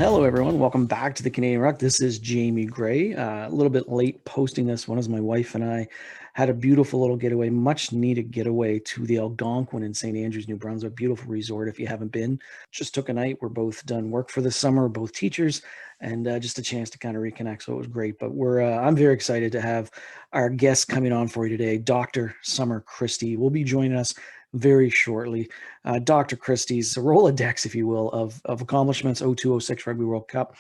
Hello, everyone. Welcome back to the Canadian Ruck. This is Jamie Gray. A little bit late posting this one as my wife and I had a beautiful little getaway, much needed getaway to the Algonquin in St. Andrews, New Brunswick. Beautiful resort if you haven't been. Just took a night. We're both done work for the summer, both teachers, and just a chance to kind of reconnect. So it was great. But I'm very excited to have our guest coming on for you today, Dr. Sommer Christie. Will be joining us very shortly. Dr. Christie's Rolodex, if you will, of accomplishments: 0206 Rugby World Cup,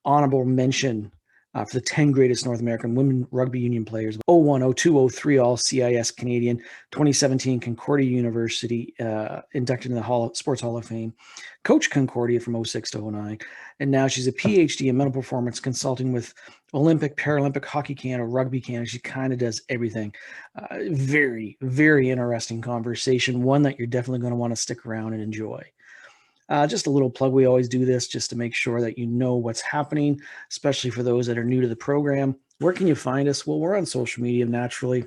honorable mention for the 10 greatest North American women rugby union players: 01, 02, 03 All CIS Canadian, 2017 Concordia University inducted in the Sports Hall of Fame, coach Concordia from 06 to 09, and now she's a PhD in mental performance consulting with Olympic, Paralympic, Hockey Canada, Rugby Canada. She kind of does everything. Very, very interesting conversation, one that you're definitely going to want to stick around and enjoy. Just a little plug. We always do this just to make sure that you know what's happening, especially for those that are new to the program. Where can you find us? Well, we're on social media, naturally.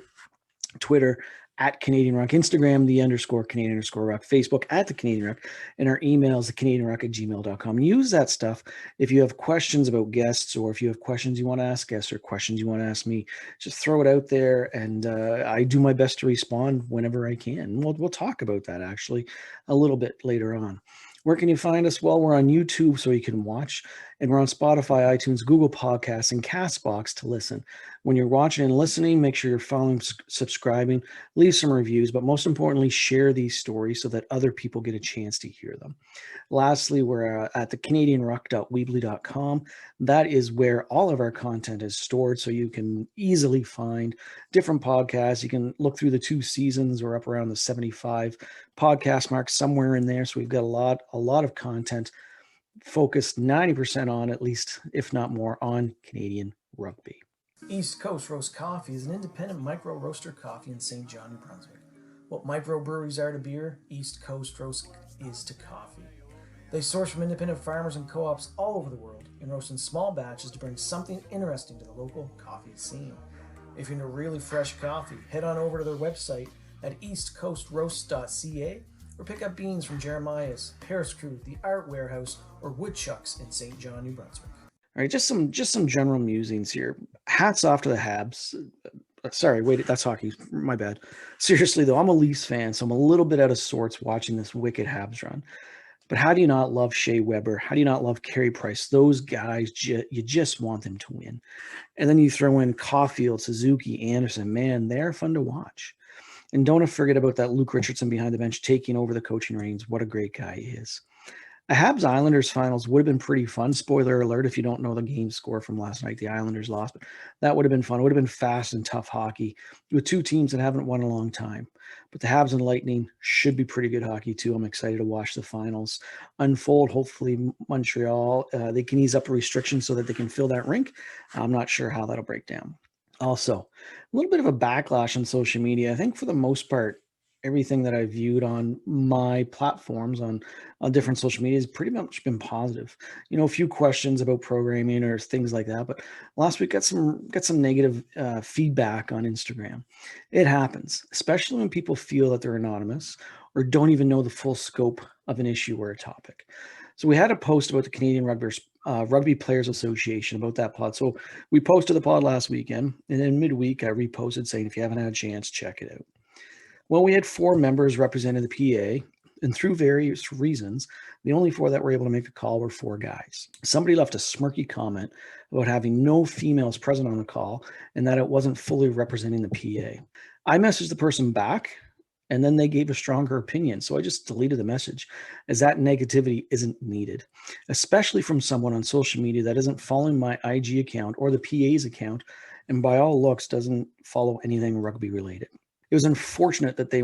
Twitter at Canadian Ruck, Instagram, _Canadian _Ruck, Facebook at the Canadian Ruck, and our email is thecanadianruck@gmail.com. Use that stuff if you have questions about guests, or if you have questions you want to ask guests, or questions you want to ask me. Just throw it out there, and I do my best to respond whenever I can. We'll talk about that actually a little bit later on. Where can you find us? Well, we're on YouTube so you can watch, and we're on Spotify, iTunes, Google Podcasts, and CastBox to listen. When you're watching and listening, make sure you're following, subscribing, leave some reviews, but most importantly, share these stories so that other people get a chance to hear them. Lastly, we're at the CanadianRuck.weebly.com. That is where all of our content is stored, so you can easily find different podcasts. You can look through the 2 seasons. We're up around the 75 podcast mark, somewhere in there. So we've got a lot of content focused 90% on, at least, if not more, on Canadian rugby. East Coast Roast Coffee is an independent micro roaster coffee in St. John, New Brunswick. What microbreweries are to beer, East Coast Roast is to coffee. They source from independent farmers and co-ops all over the world and roast in small batches to bring something interesting to the local coffee scene. If you're into really fresh coffee, head on over to their website at eastcoastroast.ca or pick up beans from Jeremiah's, Paris Crew, the Art Warehouse, or Woodchucks in St. John, New Brunswick. All right, just some general musings here. Hats off to the Habs. Sorry, wait, that's hockey. My bad. Seriously, though, I'm a Leafs fan, so I'm a little bit out of sorts watching this wicked Habs run. But how do you not love Shea Weber? How do you not love Carey Price? Those guys, you just want them to win. And then you throw in Caulfield, Suzuki, Anderson. Man, they're fun to watch. And don't forget about that Luke Richardson behind the bench taking over the coaching reins. What a great guy he is. A Habs Islanders finals would have been pretty fun. Spoiler alert, if you don't know the game score from last night, the Islanders lost, but that would have been fun. It would have been fast and tough hockey with 2 teams that haven't won in a long time. But the Habs and Lightning should be pretty good hockey too. I'm excited to watch the finals unfold. Hopefully Montreal, they can ease up the restrictions so that they can fill that rink. I'm not sure how that'll break down. Also, a little bit of a backlash on social media. I think for the most part, everything that I viewed on my platforms on different social media has pretty much been positive. A few questions about programming or things like that, but last week got some negative feedback on Instagram. It happens, especially when people feel that they're anonymous or don't even know the full scope of an issue or a topic. So we had a post about the Canadian Rugby Players Association, about that pod. So we posted the pod last weekend, and then midweek I reposted saying, if you haven't had a chance, check it out. Well, we had 4 members representing the PA, and through various reasons, the only 4 that were able to make the call were 4 guys. Somebody left a smirky comment about having no females present on the call and that it wasn't fully representing the PA. I messaged the person back, and then they gave a stronger opinion, so I just deleted the message, as that negativity isn't needed, especially from someone on social media that isn't following my IG account or the PA's account, and by all looks doesn't follow anything rugby related. It was unfortunate that there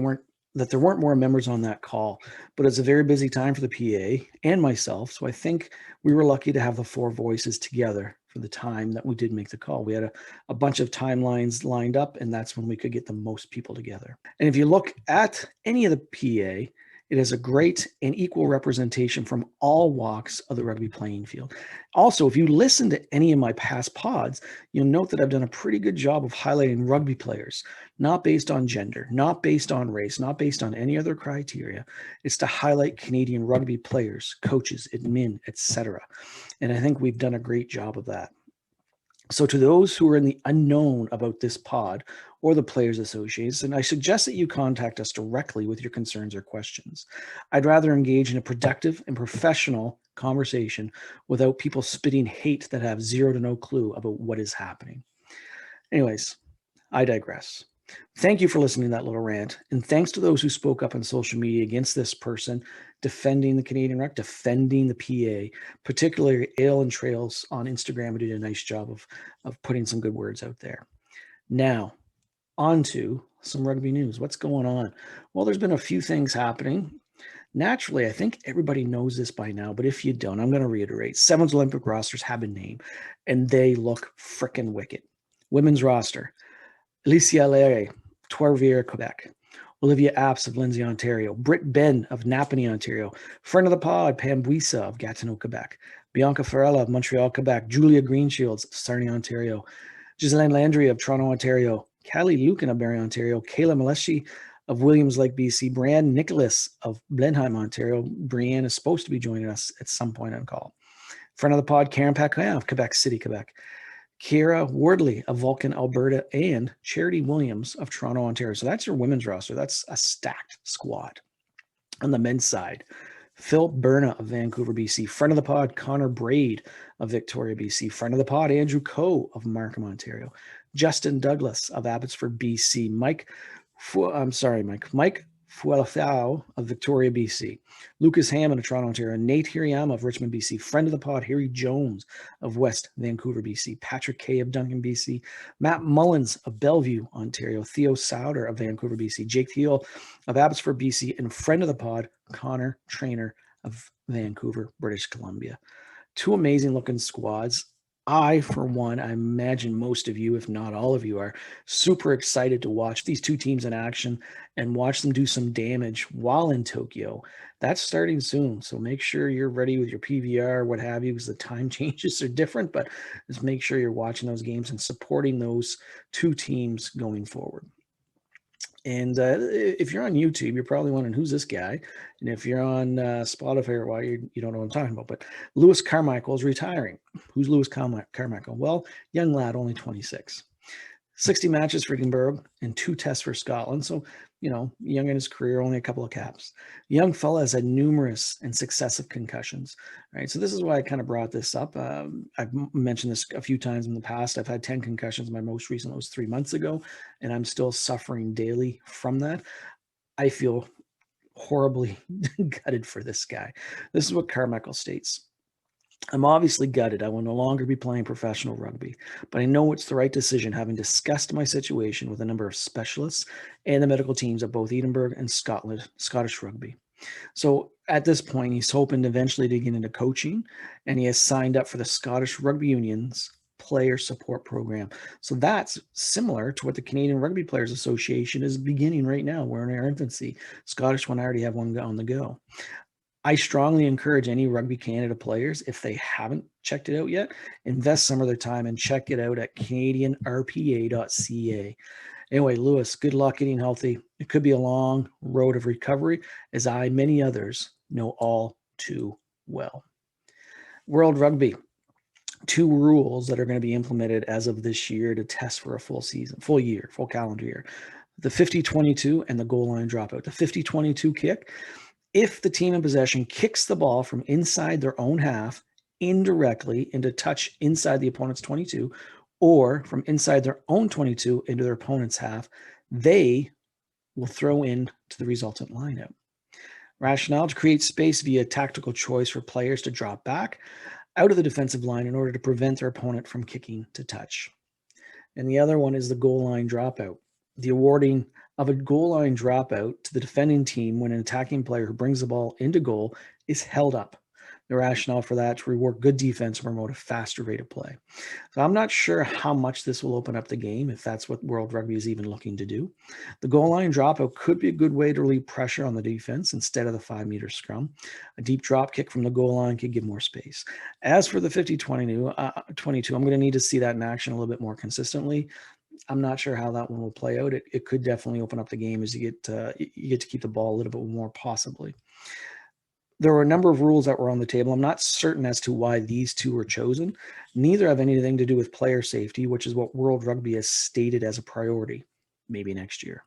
weren't more members on that call, but it's a very busy time for the PA and myself, so I think we were lucky to have the 4 voices together for the time that we did make the call. We had a bunch of timelines lined up, and that's when we could get the most people together. And if you look at any of the PA, It is a great and equal representation from all walks of the rugby playing field. Also, if you listen to any of my past pods, you'll note that I've done a pretty good job of highlighting rugby players, not based on gender, not based on race, not based on any other criteria. It's to highlight Canadian rugby players, coaches, admin, etc. And I think we've done a great job of that. So to those who are in the unknown about this pod or the Players Association, I suggest that you contact us directly with your concerns or questions. I'd rather engage in a productive and professional conversation without people spitting hate that have zero to no clue about what is happening. Anyways, I digress. Thank you for listening to that little rant. And thanks to those who spoke up on social media against this person, defending the Canadian Ruck, defending the PA, particularly Ale and Trails on Instagram, who did a nice job of putting some good words out there. Now, on to some rugby news. What's going on? Well, there's been a few things happening. Naturally, I think everybody knows this by now, but if you don't, I'm going to reiterate. Sevens Olympic rosters have been named, and they look frickin' wicked. Women's roster. Alicia Laire, Trois-Rivières, Quebec. Olivia Apps of Lindsay, Ontario. Britt Ben of Napanee, Ontario. Friend of the pod, Pam Buisa of Gatineau, Quebec. Bianca Farella of Montreal, Quebec. Julia Greenshields of Sarnia, Ontario. Ghislaine Landry of Toronto, Ontario. Callie Lucan of Barrie, Ontario. Kayla Maleshi of Williams Lake, BC. Brianne Nicholas of Blenheim, Ontario. Brianne is supposed to be joining us at some point on call. Friend of the pod, Karen Paquin of Quebec City, Quebec. Kiera Wardley of Vulcan, Alberta, and Charity Williams of Toronto, Ontario. So that's your women's roster. That's a stacked squad. On the men's side, Phil Berna of Vancouver, BC. Friend of the pod, Connor Braid of Victoria, BC. Friend of the pod, Andrew Coe of Markham, Ontario. Justin Douglas of Abbotsford, BC. Mike Fualafao of Victoria, BC. Lucas Hammond of Toronto, Ontario. Nate Hirayama of Richmond, BC. Friend of the pod, Harry Jones of West Vancouver, BC. Patrick Kay of Duncan, BC. Matt Mullins of Bellevue, Ontario. Theo Sauter of Vancouver, BC. Jake Thiel of Abbotsford, BC. And friend of the pod, Connor Trainer of Vancouver, British Columbia. Two amazing looking squads. I, for one, I imagine most of you, if not all of you, are super excited to watch these two teams in action and watch them do some damage while in Tokyo. That's starting soon, so make sure you're ready with your PVR, what have you, because the time changes are different, but just make sure you're watching those games and supporting those two teams going forward. And if you're on YouTube, you're probably wondering, who's this guy? And if you're on Spotify or why, you don't know what I'm talking about. But Lewis Carmichael is retiring. Who's Lewis Carmichael? Well, young lad, only 26. 60 matches for Edinburgh and 2 tests for Scotland. So, young in his career, only a couple of caps. The young fella has had numerous and successive concussions, right? So this is why I kind of brought this up. I've mentioned this a few times in the past. I've had 10 concussions. My most recent was 3 months ago, and I'm still suffering daily from that. I feel horribly gutted for this guy. This is what Carmichael states. I'm obviously gutted. I will no longer be playing professional rugby, but I know it's the right decision, having discussed my situation with a number of specialists and the medical teams at both Edinburgh and Scottish Rugby. So at this point, he's hoping eventually to get into coaching, and he has signed up for the Scottish Rugby Union's Player Support Program. So that's similar to what the Canadian Rugby Players Association is beginning right now. We're in our infancy. Scottish one, I already have one on the go. I strongly encourage any Rugby Canada players, if they haven't checked it out yet, invest some of their time and check it out at canadianrpa.ca. Anyway, Lewis, good luck getting healthy. It could be a long road of recovery, as many others, know all too well. World Rugby. 2 rules that are going to be implemented as of this year to test for a full calendar year. The 50-22 and the goal line dropout. The 50-22 kick. If the team in possession kicks the ball from inside their own half indirectly into touch inside the opponent's 22, or from inside their own 22 into their opponent's half, they will throw in to the resultant lineup. Rationale: to create space via tactical choice for players to drop back out of the defensive line in order to prevent their opponent from kicking to touch. And the other one is the goal line dropout. The awarding of a goal line dropout to the defending team when an attacking player who brings the ball into goal is held up. The rationale for that to reward good defense and promote a faster rate of play. So I'm not sure how much this will open up the game, if that's what World Rugby is even looking to do. The goal line dropout could be a good way to relieve pressure on the defense instead of the 5-meter scrum. A deep drop kick from the goal line could give more space. As for the 50-22, I'm going to need to see that in action a little bit more consistently. I'm not sure how that one will play out. It could definitely open up the game as you get to keep the ball a little bit more, possibly. There were a number of rules that were on the table. I'm not certain as to why these two were chosen. Neither have anything to do with player safety, which is what World Rugby has stated as a priority, maybe next year.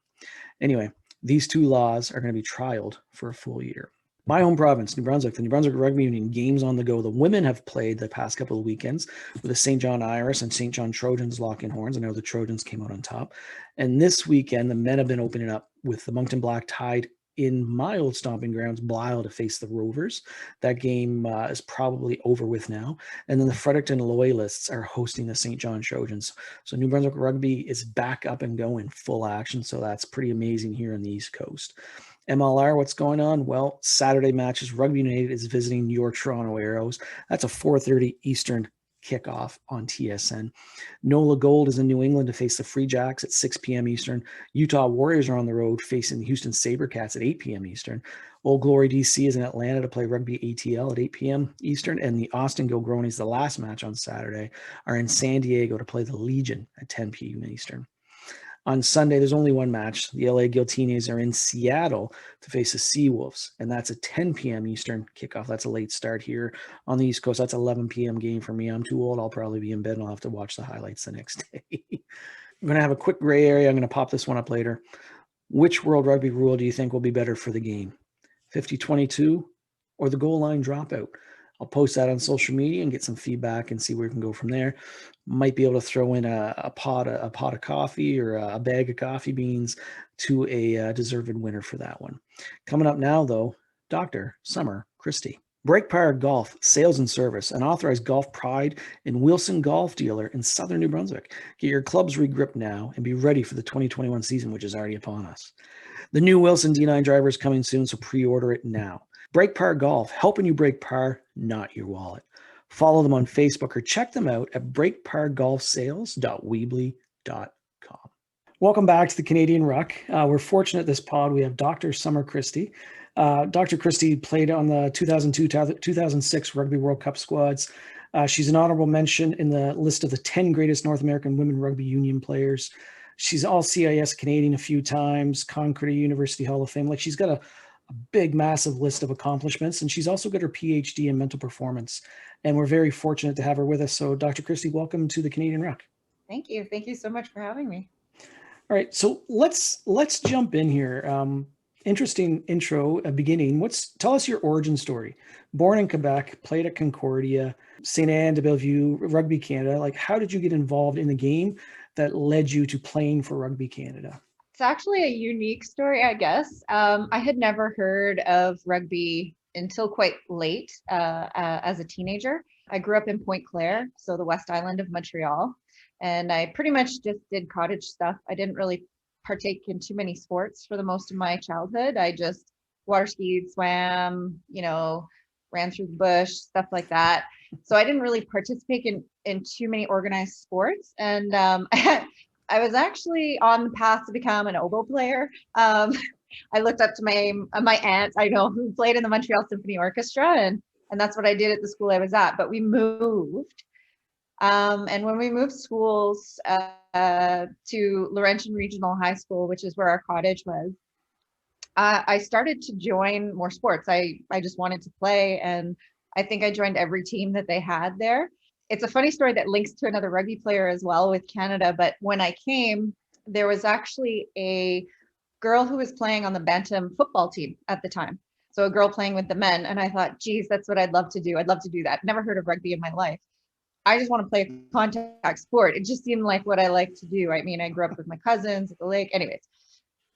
Anyway, these two laws are going to be trialed for a full year. My home province, New Brunswick, the New Brunswick Rugby Union, games on the go. The women have played the past couple of weekends with the St. John Irish and St. John Trojans locking horns. I know the Trojans came out on top. And this weekend, the men have been opening up with the Moncton Black tied in my old stomping grounds, Blisle, to face the Rovers. That game is probably over with now. And then the Fredericton Loyalists are hosting the St. John Trojans. So New Brunswick Rugby is back up and going, full action. So that's pretty amazing here on the East Coast. MLR, what's going on? Well, Saturday matches. Rugby United is visiting your Toronto Arrows. That's a 4:30 Eastern kickoff on TSN. NOLA Gold is in New England to face the Free Jacks at 6 p.m. Eastern. Utah Warriors are on the road facing the Houston SaberCats at 8 p.m. Eastern. Old Glory DC is in Atlanta to play Rugby ATL at 8 p.m. Eastern. And the Austin Gilgronis, the last match on Saturday, are in San Diego to play the Legion at 10 p.m. Eastern. On Sunday, there's only one match. The LA Guillotines are in Seattle to face the Seawolves, and that's a 10 p.m. Eastern kickoff. That's a late start here on the East Coast. That's 11 p.m. game for me. I'm too old. I'll probably be in bed and I'll have to watch the highlights the next day. I'm going to have a quick gray area. I'm going to pop this one up later. Which World Rugby rule do you think will be better for the game? 50-22 or the goal line dropout? I'll post that on social media and get some feedback and see where we can go from there. Might be able to throw in a pot of coffee or a bag of coffee beans to a deserved winner for that one. Coming up now, though, Dr. Sommer Christie. Breakpire Golf, Sales and Service, an authorized golf pride and Wilson Golf dealer in southern New Brunswick. Get your clubs regripped now and be ready for the 2021 season, which is already upon us. The new Wilson D9 driver is coming soon, so pre-order it now. Breakpire Golf, helping you break par, not your wallet. Follow them on Facebook or check them out at breakpiregolfsales.weebly.com. Welcome back to the Canadian Ruck. We're fortunate this pod. We have Dr. Sommer Christie. Dr. Christie played on the 2002-2006 Rugby World Cup squads. She's an honorable mention in the list of the 10 greatest North American women rugby union players. She's all CIS Canadian a few times, Concordia University Hall of Fame. Like, she's got a big, massive list of accomplishments, and she's also got her PhD in mental performance. And we're very fortunate to have her with us. So, Dr. Christie, welcome to the Canadian Ruck. Thank you. Thank you so much for having me. All right, so let's jump in here. Interesting intro, beginning. Tell us your origin story. Born in Quebec, played at Concordia, St. Anne de Bellevue, Rugby Canada. Like, how did you get involved in the game that led you to playing for Rugby Canada? It's actually a unique story, I guess. I had never heard of rugby until quite late as a teenager. I grew up in Pointe Claire, so the West Island of Montreal, and I pretty much just did cottage stuff. I didn't really partake in too many sports for the most of my childhood. I just water skied, swam, ran through the bush, stuff like that. So I didn't really participate in too many organized sports. And I was actually on the path to become an oboe player. I looked up to my aunt, I know, who played in the Montreal Symphony Orchestra, and that's what I did at the school I was at. But we moved. And when we moved schools to Laurentian Regional High School, which is where our cottage was, I started to join more sports. I just wanted to play, and I think I joined every team that they had there. It's a funny story that links to another rugby player as well with Canada, but when I came, there was actually a girl who was playing on the Bantam football team at the time. So a girl playing with the men, and I thought, geez, that's what I'd love to do. I'd love to do that. Never heard of rugby in my life. I just want to play a contact sport. It just seemed like what I like to do. I mean, I grew up with my cousins at the lake. Anyways,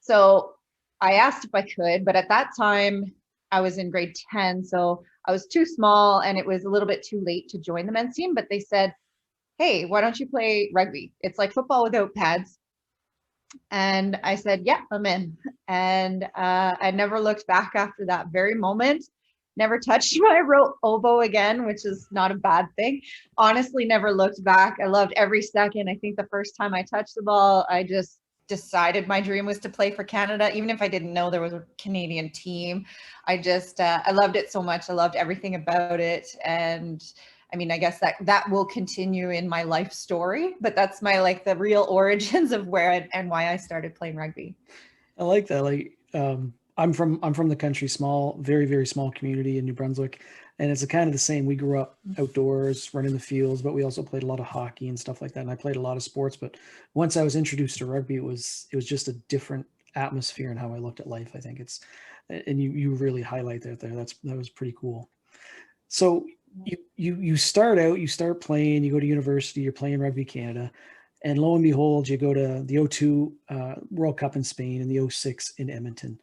so I asked if I could, but at that time I was in grade 10. So I was too small and it was a little bit too late to join the men's team. But they said, hey, why don't you play rugby? It's like football without pads. And I said, yeah, I'm in. And I never looked back after that very moment. never touched my oboe again, which is not a bad thing. Honestly, never looked back. I loved every second. I think the first time I touched the ball, I just decided my dream was to play for Canada, even if I didn't know there was a Canadian team. I loved it so much. I loved everything about it. And I mean, I guess that will continue in my life story, but that's my, like, the real origins of where and why I started playing rugby. I like that. Like, I'm from the country, small, very, very small community in New Brunswick. And it's kind of the same. We grew up outdoors, running the fields, but we also played a lot of hockey and stuff like that. And I played a lot of sports. But once I was introduced to rugby, it was just a different atmosphere in how I looked at life. I think and you really highlight that there. That was pretty cool. So you start playing, you go to university, you're playing Rugby Canada, and lo and behold, you go to the '02 World Cup in Spain and the '06 in Edmonton.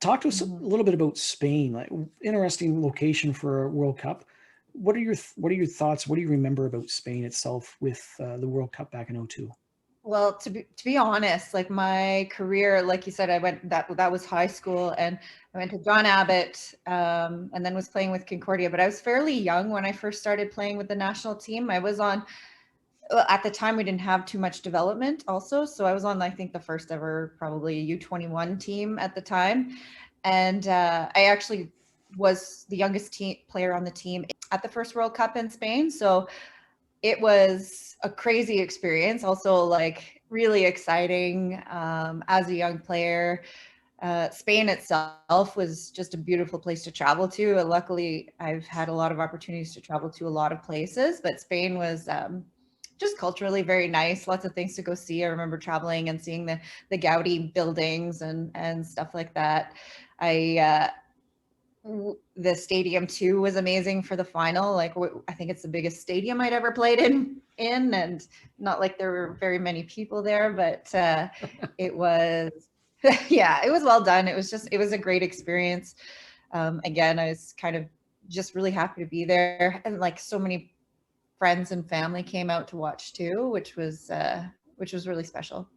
Talk to us a little bit about Spain. Like, interesting location for a World Cup. What are your thoughts? What do you remember about Spain itself with the World Cup back in '02? Well, to be honest, like, my career, like you said, that was high school, and I went to John Abbott, and then was playing with Concordia. But I was fairly young when I first started playing with the national team. I was on, well, at the time we didn't have too much development also, so I was on, I think, the first ever probably U21 team at the time, and I actually was the youngest player on the team at the first World Cup in Spain. So it was a crazy experience, also, like, really exciting as a young player. Spain itself was just a beautiful place to travel to. Luckily, I've had a lot of opportunities to travel to a lot of places, but Spain was just culturally very nice. Lots of things to go see. I remember traveling and seeing the Gaudi buildings and stuff like that. The stadium too was amazing for the final. Like, I think it's the biggest stadium I'd ever played in, and not like there were very many people there, but it was, yeah, it was well done. It was a great experience. Again, I was kind of just really happy to be there, and, like, so many friends and family came out to watch too, which was really special.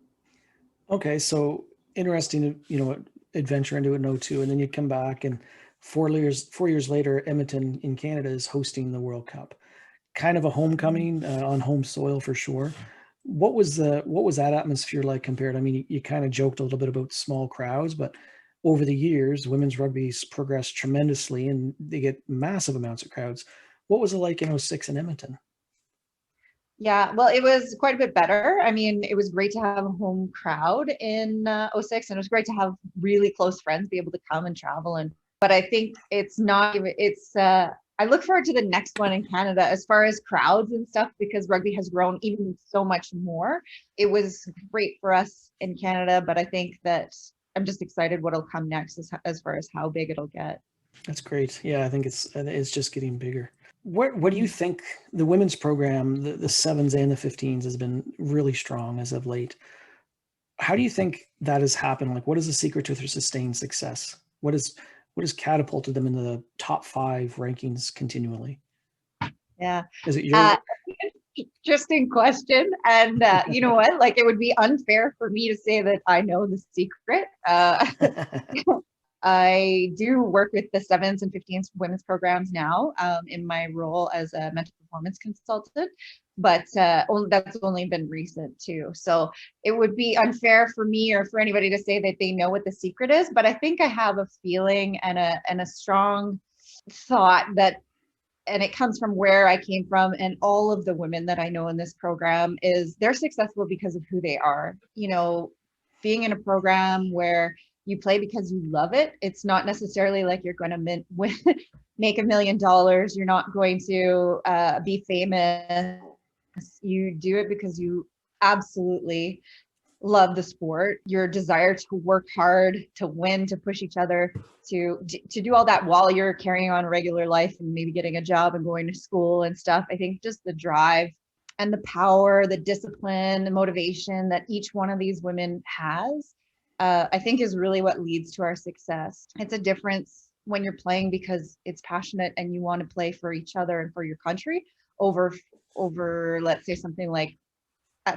Okay, so interesting, adventure into an '02, and then you come back, and 4 years later, Edmonton in Canada is hosting the World Cup. Kind of a homecoming on home soil for sure. What was that atmosphere like compared? I mean, you kind of joked a little bit about small crowds, but over the years, women's rugby's progressed tremendously, and they get massive amounts of crowds. What was it like in '06 in Edmonton? Yeah, well, it was quite a bit better. I mean, it was great to have a home crowd in '06, and it was great to have really close friends be able to come and travel. But I think it's not even, I look forward to the next one in Canada as far as crowds and stuff, because rugby has grown even so much more. It was great for us in Canada, but I think that I'm just excited what'll come next as far as how big it'll get. That's great. Yeah, I think it's just getting bigger. What do you think the women's program, the sevens and the 15s, has been really strong as of late? How do you think that has happened? Like, what is the secret to their sustained success? What has catapulted them into the top five rankings continually? Yeah. Is it your Interesting question. And you know what? Like, it would be unfair for me to say that I know the secret. I do work with the sevens and 15s women's programs now, in my role as a mental performance consultant, but that's only been recent too. So it would be unfair for me or for anybody to say that they know what the secret is. But I think I have a feeling and a strong thought that, and it comes from where I came from, and all of the women that I know in this program, is they're successful because of who they are. Being in a program where you play because you love it, it's not necessarily like you're going to make $1 million. You're not going to be famous. You do it because you absolutely love the sport, your desire to work hard, to win, to push each other, to do all that while you're carrying on a regular life and maybe getting a job and going to school and stuff. I think just the drive and the power, the discipline, the motivation that each one of these women has, I think, is really what leads to our success. It's a difference when you're playing because it's passionate and you want to play for each other and for your country over, let's say, something like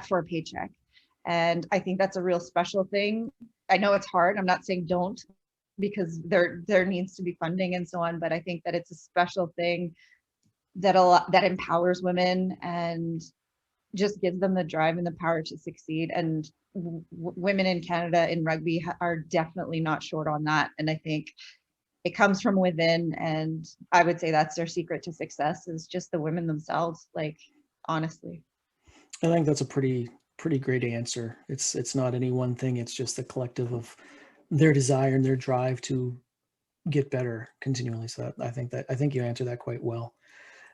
for a paycheck. And I think that's a real special thing. I know it's hard. I'm not saying don't because there needs to be funding and so on. But I think that it's a special thing that empowers women and just gives them the drive and the power to succeed. And women in Canada in rugby are definitely not short on that. And I think it comes from within. And I would say that's their secret to success, is just the women themselves, like, honestly. I think that's a pretty great answer. It's not any one thing. It's just the collective of their desire and their drive to get better continually. So I think you answered that quite well.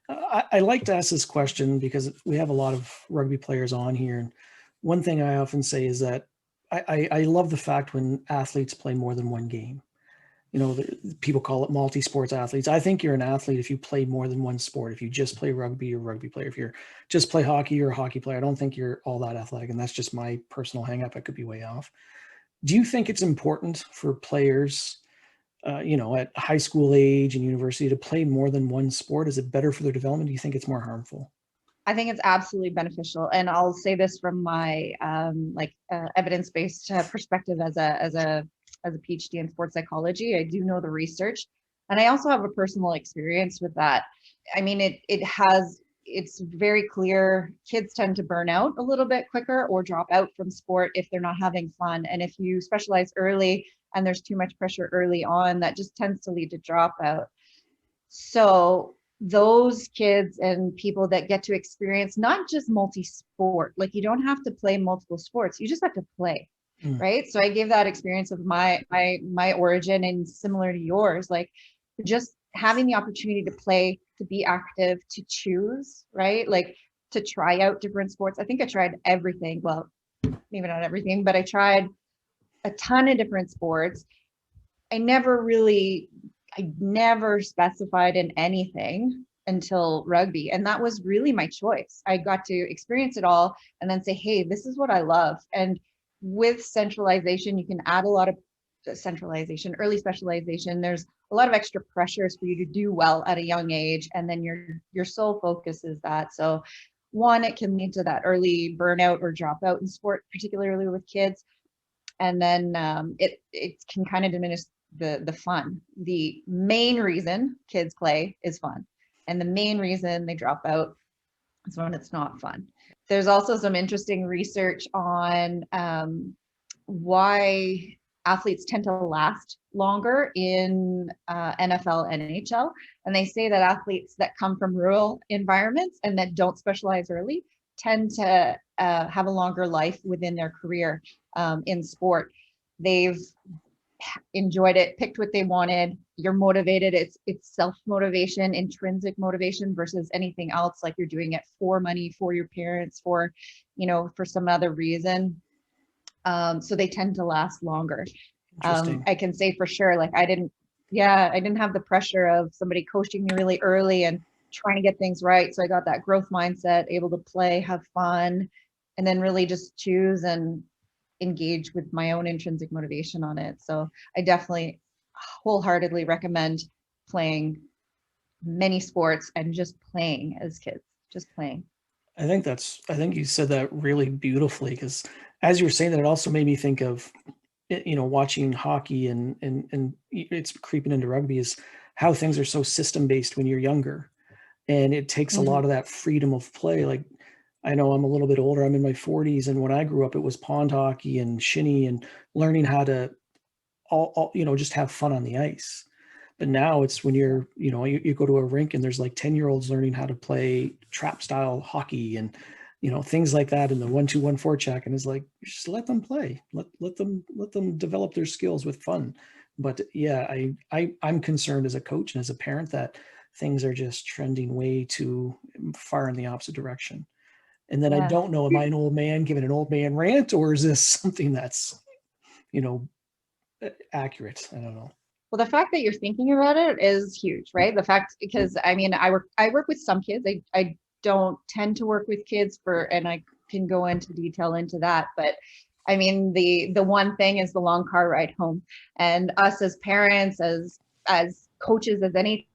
I like to ask this question because we have a lot of rugby players on here. And one thing I often say is that I love the fact when athletes play more than one game. You know, people call it multi-sports athletes. I think you're an athlete if you play more than one sport. If you just play rugby, you're a rugby player. If you're just play hockey, you're a hockey player. I don't think you're all that athletic. And that's just my personal hang up. I could be way off. Do you think it's important for players, at high school age and university to play more than one sport? Is it better for their development? Do you think it's more harmful? I think it's absolutely beneficial. And I'll say this from my evidence-based perspective as a PhD in sports psychology. I do know the research, and I also have a personal experience with that. I mean, it's very clear kids tend to burn out a little bit quicker or drop out from sport if they're not having fun. And if you specialize early and there's too much pressure early on, that just tends to lead to dropout. So those kids and people that get to experience not just multi-sport, like, you don't have to play multiple sports, you just have to play. Right. So I gave that experience of my origin, and similar to yours, like, just having the opportunity to play, to be active, to choose, right? Like, to try out different sports. I think I tried everything. Well, maybe not everything, but I tried a ton of different sports. I never specified in anything until rugby. And that was really my choice. I got to experience it all and then say, hey, this is what I love. And with centralization, you can add a lot of centralization, early specialization. There's a lot of extra pressures for you to do well at a young age. And then your sole focus is that. So one, it can lead to that early burnout or dropout in sport, particularly with kids. And then it can kind of diminish the fun. The main reason kids play is fun. And the main reason they drop out is when it's not fun. There's also some interesting research on why athletes tend to last longer in NFL, NHL. And they say that athletes that come from rural environments and that don't specialize early tend to have a longer life within their career in sport. They've enjoyed it, picked what they wanted. You're motivated. It's self-motivation, intrinsic motivation versus anything else, like you're doing it for money, for your parents, for some other reason. So they tend to last longer. I can say for sure, like, I didn't have the pressure of somebody coaching me really early and trying to get things right. So I got that growth mindset, able to play, have fun, and then really just choose and engage with my own intrinsic motivation on it. So I definitely wholeheartedly recommend playing many sports and just playing as kids, just playing. I think you said that really beautifully, because as you were saying that, it also made me think of, watching hockey and it's creeping into rugby, is how things are so system based when you're younger, and it takes a lot of that freedom of play. Like, I know I'm a little bit older, I'm in my 40s, and when I grew up, it was pond hockey and shinny and learning how to all just have fun on the ice. But now it's when you're, you go to a rink and there's like 10-year-olds learning how to play trap style hockey and, things like that in the 1-2-1 forecheck. And it's like, just let them play, let them develop their skills with fun. But yeah, I'm concerned as a coach and as a parent that things are just trending way too far in the opposite direction. And then I don't know, am I an old man giving an old man rant, or is this something that's, accurate? I don't know. Well, the fact that you're thinking about it is huge, right? The fact, because I mean, I work with some kids. I don't tend to work with kids and I can go into detail into that. But I mean, the one thing is the long car ride home, and us as parents, as coaches, as anything,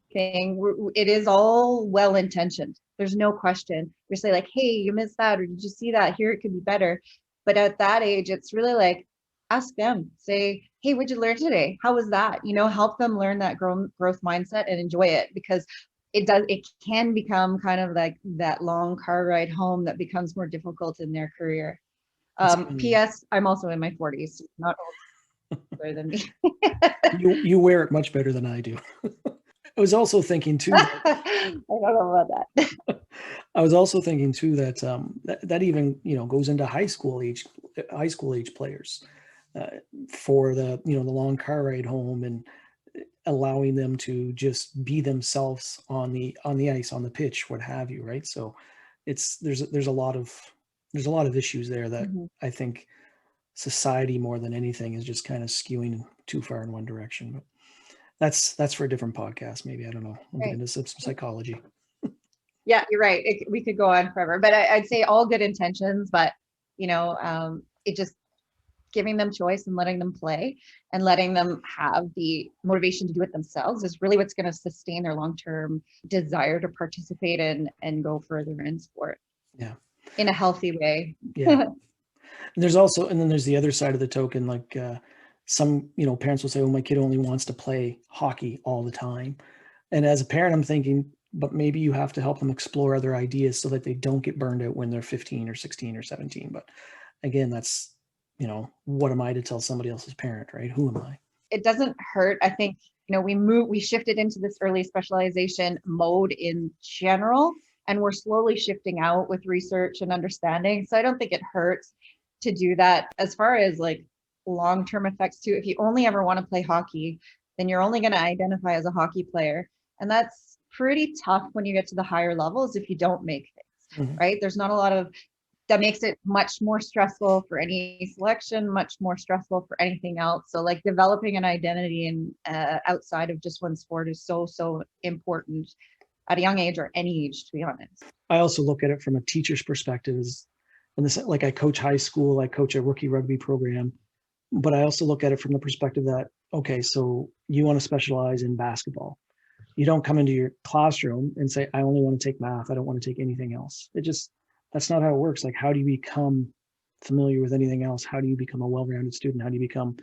it is all well intentioned. There's no question. We say like, hey, you missed that, or did you see that? Here, it could be better. But at that age, it's really like, ask them, say, hey, what'd you learn today? How was that? Help them learn that growth mindset and enjoy it, because it can become kind of like that long car ride home that becomes more difficult in their career. P.S. I'm also in my 40s, not older than me. You wear it much better than I do. I was also thinking too. I don't know about that. I was also thinking too that even goes into high school age players for the the long car ride home, and allowing them to just be themselves on the ice, on the pitch, what have you, right? So there's a lot of issues there that I think society more than anything is just kind of skewing too far in one direction. But that's for a different podcast, maybe. I don't know. We'll get into some psychology. Yeah, you're right. We could go on forever, but I'd say all good intentions, but it just giving them choice and letting them play and letting them have the motivation to do it themselves is really what's going to sustain their long-term desire to participate and go further in sport. Yeah. In a healthy way. Yeah. And then there's the other side of the token, like some, parents will say, oh, my kid only wants to play hockey all the time. And as a parent, I'm thinking, but maybe you have to help them explore other ideas so that they don't get burned out when they're 15 or 16 or 17. But again, that's, what am I to tell somebody else's parent, right? Who am I? It doesn't hurt. I think, we shifted into this early specialization mode in general, and we're slowly shifting out with research and understanding. So I don't think it hurts to do that. As far as like long-term effects too, if you only ever want to play hockey, then you're only going to identify as a hockey player. And that's pretty tough when you get to the higher levels if you don't make things, right? There's not a lot of, that makes it much more stressful for any selection, much more stressful for anything else. So like developing an identity and outside of just one sport is so important at a young age, or any age, to be honest. I also look at it from a teacher's perspective. Like I coach high school, I coach a rookie rugby program, but I also look at it from the perspective that, okay, so you want to specialize in basketball. You don't come into your classroom and say, I only want to take math. I don't want to take anything else. That's not how it works. Like, how do you become familiar with anything else? How do you become a well-rounded student? How do you become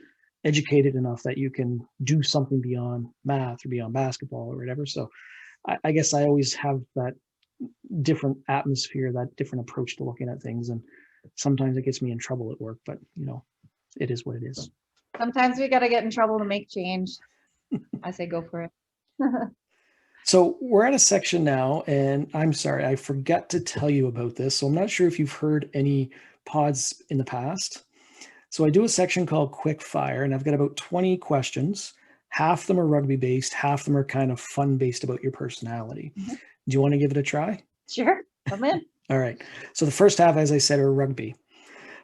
educated enough that you can do something beyond math or beyond basketball or whatever? So I guess I always have that different atmosphere, that different approach to looking at things. And sometimes it gets me in trouble at work, but it is what it is. Sometimes we got to get in trouble to make change. I say go for it. So we're at a section now, and I'm sorry, I forgot to tell you about this. So I'm not sure if you've heard any pods in the past. So I do a section called Quick Fire, and I've got about 20 questions. Half of them are rugby based, half of them are kind of fun based about your personality. Do you want to give it a try? Sure, come in. All right. So the first half, as I said, are rugby.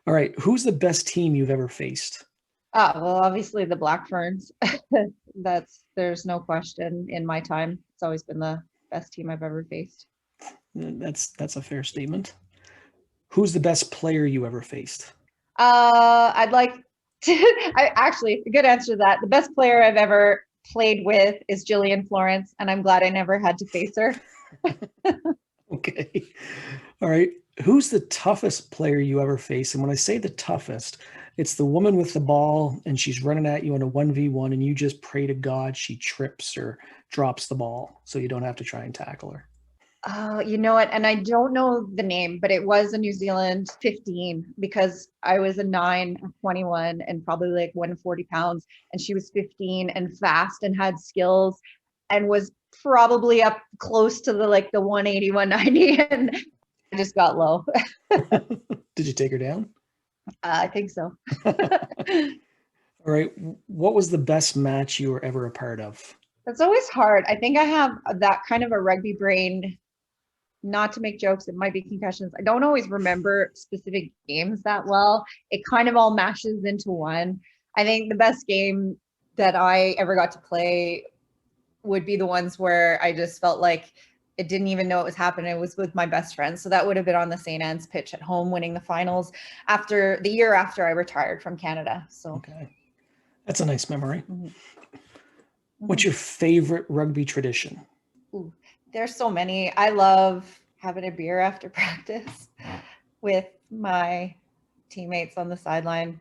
All right. Who's the best team you've ever faced? Well, obviously the Black Ferns. There's no question in my time. It's always been the best team I've ever faced. That's a fair statement. Who's the best player you ever faced? I'd like to, a good answer to that. The best player I've ever played with is Jillian Florence, and I'm glad I never had to face her. Okay. All right. Who's the toughest player you ever faced? And when I say the toughest, it's the woman with the ball and she's running at you in a 1v1 and you just pray to God she trips or drops the ball so you don't have to try and tackle her. You know what? And I don't know the name, but it was a New Zealand 15 because I was a 9, 21 and probably like 140 pounds. And she was 15 and fast and had skills and was probably up close to the 180, 190. And I just got low. Did you take her down? I think so. All right. What was the best match you were ever a part of? That's always hard. I think I have that kind of a rugby brain, not to make jokes. It might be concussions. I don't always remember specific games that well. It kind of all mashes into one. I think the best game that I ever got to play would be the ones where I just felt like it didn't even know it was happening. It was with my best friend. So that would have been on the St. Anne's pitch at home, winning the finals after the year after I retired from Canada. So okay, that's a nice memory. Mm-hmm. What's your favorite rugby tradition? Ooh, there's so many. I love having a beer after practice with my teammates on the sideline.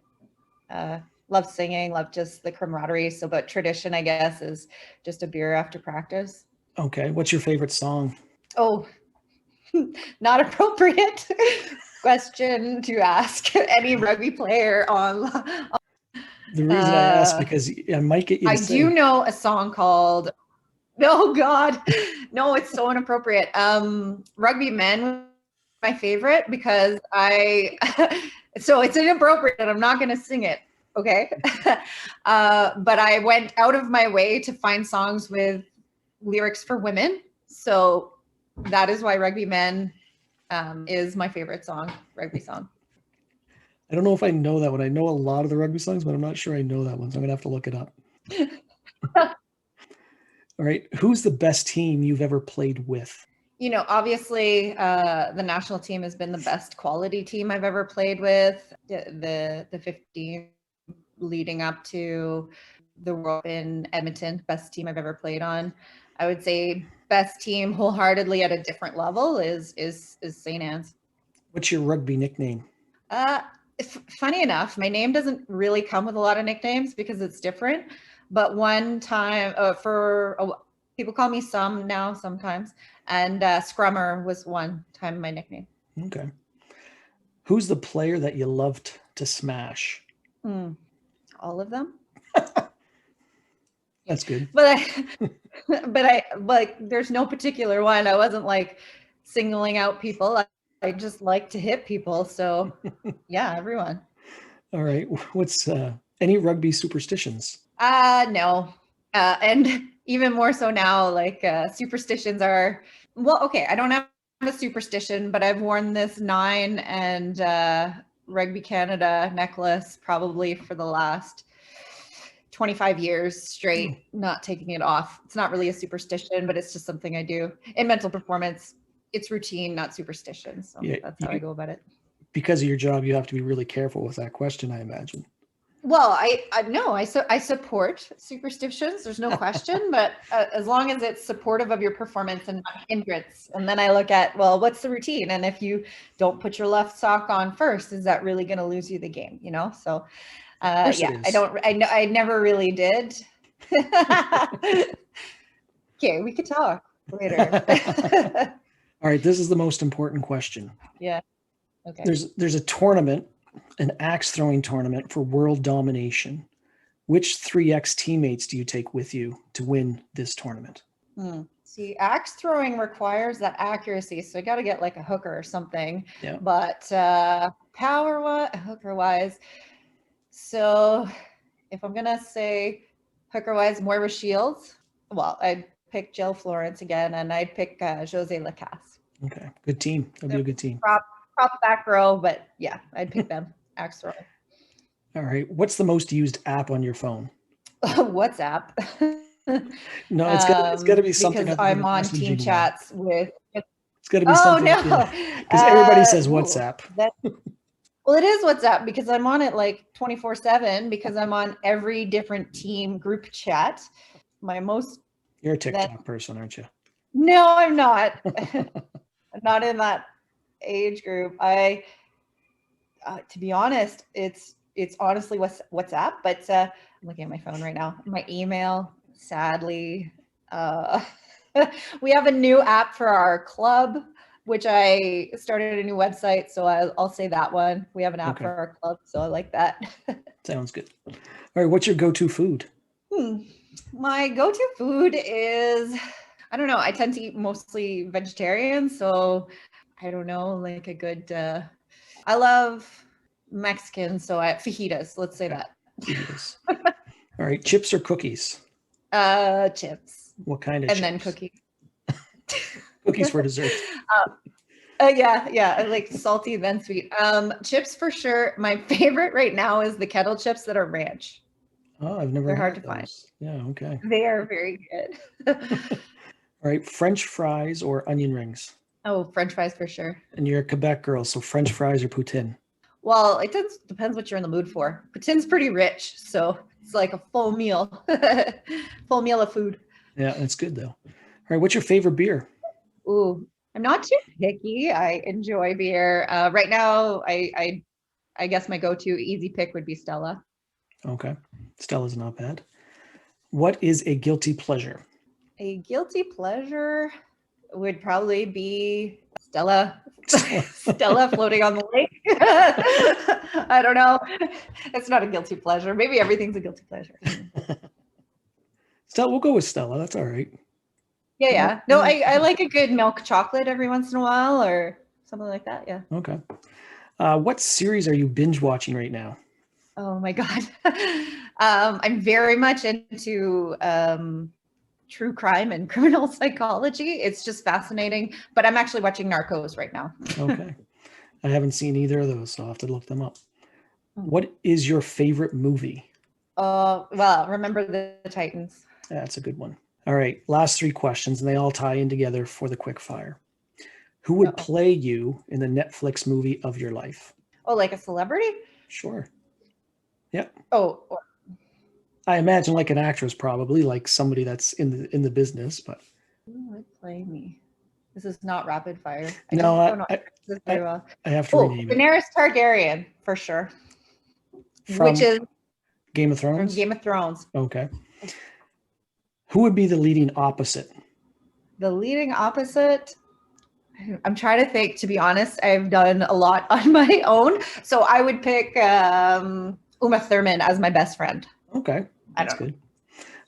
love singing, love just the camaraderie. So, but tradition, I guess, is just a beer after practice. Okay. What's your favorite song? Oh, not appropriate question to ask any rugby player on. The reason I ask because I might get you to I sing. do know a song called, oh God, no, it's so inappropriate. Rugby Men, my favorite, because so it's inappropriate and I'm not going to sing it. Okay. But I went out of my way to find songs with lyrics for women. So that is why Rugby Men is my favorite song, rugby song. I don't know if I know that one. I know a lot of the rugby songs, but I'm not sure I know that one. So I'm going to have to look it up. All right. Who's the best team you've ever played with? You know, obviously, the national team has been the best quality team I've ever played with. The 15 leading up to the World in Edmonton, best team I've ever played on. I would say best team wholeheartedly at a different level is St. Anne's. What's your rugby nickname? Funny enough, my name doesn't really come with a lot of nicknames because it's different. But one time, people call me Some now sometimes, and Scrummer was one time my nickname. Okay. Who's the player that you loved to smash? All of them. That's good. But I like, there's no particular one. I wasn't like singling out people. I just like to hit people. So yeah, everyone. All right. What's any rugby superstitions? No. And even more so now, like superstitions are, well, okay, I don't have a superstition, but I've worn this 9 and Rugby Canada necklace probably for the last 25 years straight, not taking it off. It's not really a superstition, but it's just something I do in mental performance. It's routine, not superstition. So yeah, that's how I go about it. Because of your job, you have to be really careful with that question, I imagine. Well, I support superstitions. There's no question, but as long as it's supportive of your performance and not hindrance. And then I look at, well, what's the routine? And if you don't put your left sock on first, is that really going to lose you the game? You know, so yeah, I never really did. Okay, we could talk later. All right, this is the most important question. Yeah. Okay. There's a tournament, an axe throwing tournament for world domination. Which 3X teammates do you take with you to win this tournament? See, axe throwing requires that accuracy, so I got to get like a hooker or something. Yeah. But hooker wise, so if I'm gonna say hooker wise, Moira Shields, well, I'd pick Jill Florence again, and I'd pick Jose Lacasse. Okay, good team. That'd be a good team. Prop back row, but yeah, I'd pick them. Axe throwing. All right. What's the most used app on your phone? WhatsApp. No, it's got to be something. Because I'm on team chats with. It's got to be something. Oh no! Because everybody says WhatsApp. Well, it is WhatsApp because I'm on it like 24/7 because I'm on every different team group chat. You're a TikTok person, aren't you? No, I'm not. I'm not in that age group. To be honest, it's honestly WhatsApp, but I'm looking at my phone right now. My email, sadly, we have a new app for our club, which I started a new website, so I'll say that one. We have an app for our club, so I like that. Sounds good. All right, what's your go-to food? My go-to food is, I don't know, I tend to eat mostly vegetarian, so I don't know, like a good, I love Mexican, so fajitas, let's say that. Fajitas. All right, chips or cookies? Chips. What kind of chips? And then cookies. Cookies for dessert. Yeah, I like salty then sweet. Chips for sure. My favorite right now is the kettle chips that are ranch. Oh, I've never. They're hard to find. Yeah, okay. They are very good. All right, French fries or onion rings? Oh, French fries for sure. And you're a Quebec girl, so French fries or poutine? Well, it depends what you're in the mood for. Poutine's pretty rich, so it's like a full meal, full meal of food. Yeah, that's good though. All right, what's your favorite beer? Ooh, I'm not too picky. I enjoy beer. Right now, I guess my go-to easy pick would be Stella. Okay. Stella's not bad. What is a guilty pleasure? A guilty pleasure would probably be Stella. Stella floating on the lake. I don't know. It's not a guilty pleasure. Maybe everything's a guilty pleasure. Stella, we'll go with Stella. That's all right. Yeah. No, I like a good milk chocolate every once in a while or something like that. Yeah. Okay. What series are you binge watching right now? Oh my God. I'm very much into true crime and criminal psychology. It's just fascinating. But I'm actually watching Narcos right now. Okay. I haven't seen either of those, so I'll have to look them up. What is your favorite movie? Well, remember the Titans. That's a good one. All right. Last 3 questions, and they all tie in together for the quick fire. Who would play you in the Netflix movie of your life? Oh, like a celebrity? Sure. Yep. Oh, I imagine like an actress, probably like somebody that's in the business, but who would play me? This is not rapid fire. I have to rename it. Daenerys Targaryen for sure. From which is Game of Thrones? From Game of Thrones. Okay. Who would be the leading opposite? The leading opposite? I'm trying to think, to be honest. I've done a lot on my own. So I would pick Uma Thurman as my best friend. Okay. That's good.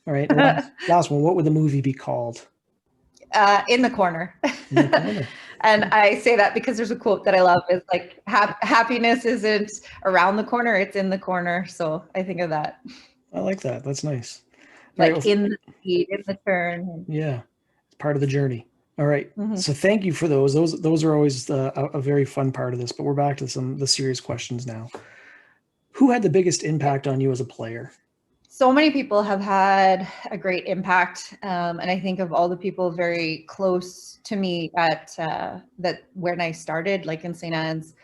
All right. Last one. What would the movie be called? In the Corner. In the Corner. And I say that because there's a quote that I love. It's like, happiness isn't around the corner, it's in the corner. So I think of that. I like that. That's nice. Like right, in the speed, in the turn. Yeah. It's part of the journey. All right. Mm-hmm. So thank you for those. Those are always a very fun part of this, but we're back to some of the serious questions now. Who had the biggest impact on you as a player? So many people have had a great impact. And I think of all the people very close to me at when I started, like in St. Anne's,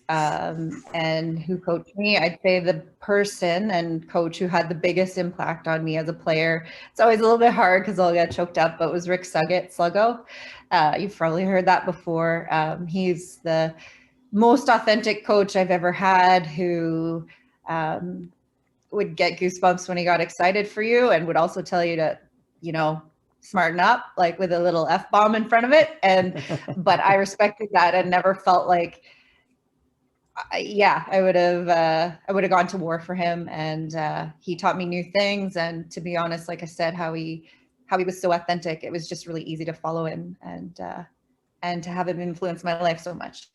and who coached me. I'd say the person and coach who had the biggest impact on me as a player. It's always a little bit hard because I'll get choked up, but it was Rick Sluggo. You've probably heard that before. He's the most authentic coach I've ever had, who would get goosebumps when he got excited for you and would also tell you to, smarten up, like with a little F-bomb in front of it. But I respected that and never felt like, I would have gone to war for him. And he taught me new things. And to be honest, like I said, how he was so authentic, it was just really easy to follow him and to have him influence my life so much.